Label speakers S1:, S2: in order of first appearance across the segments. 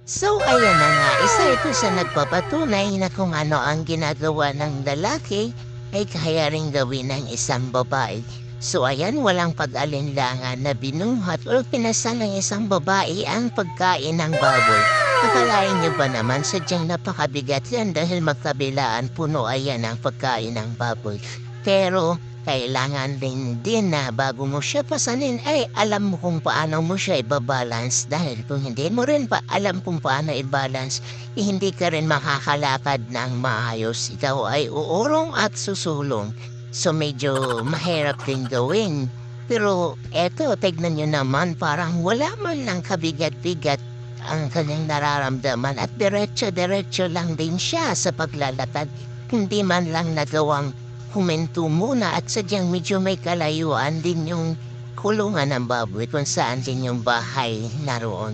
S1: So ayan na nga, isa ito sa nagpapatunay na kung ano ang ginagawa ng lalaki ay kaya ring gawin ng isang babae. So ayan, walang pag-alinlangan na binuhat o pinasal ng isang babae ang pagkain ng baboy. Akalain niyo ba naman sadyang napakabigat yan dahil magkabilaan puno ayan ang pagkain ng baboy. Pero kailangan din na bago mo siya pasanin ay alam mo kung paano mo siya ibabalance dahil kung hindi mo rin pa alam kung paano i-balance, hindi ka rin makakalakad ng maayos. Ikaw ay uurong at susulong. So medyo mahirap din gawin. Pero eto, tignan nyo naman parang wala man lang kabigat-bigat ang kanyang nararamdaman at diretso-diretso lang din siya sa paglalatad. Hindi man lang nagawang huminto muna at sadyang medyo may kalayuan din yung kulungan ng baboy kung saan din yung bahay naroon.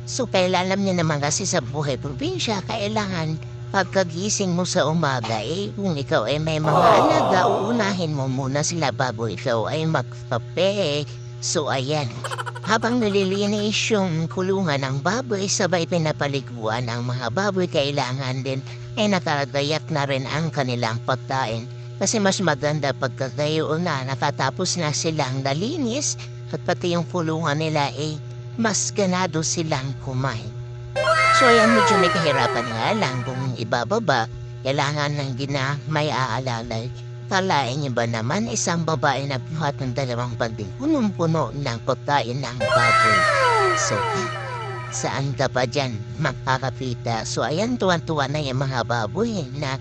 S1: So alam niyo naman kasi sa buhay probinsya, kailangan pagkagising mo sa umaga, kung ikaw ay may mga alaga, uunahin mo muna sila bago ikaw ay magkape. So ayan, habang nililinis yung kulungan ng baboy, sabay pinapaliguan ang mga baboy, kailangan din ay nakagayak na rin ang kanilang pagkain. Kasi mas maganda pagkatayo na nakatapos na silang nalinis at pati yung kulungan nila mas ganado silang kumain. So ayan, medyo may kahirapan nga lang kung ibababa, kailangan ng may aalalay. Kalain niyo ba naman isang babae na buhat ng dalawang banding punong-puno ng pagkain ng baboy. So, saan ka pa dyan makakapita? So ayan, tuwan-tuwa na yung mga baboy na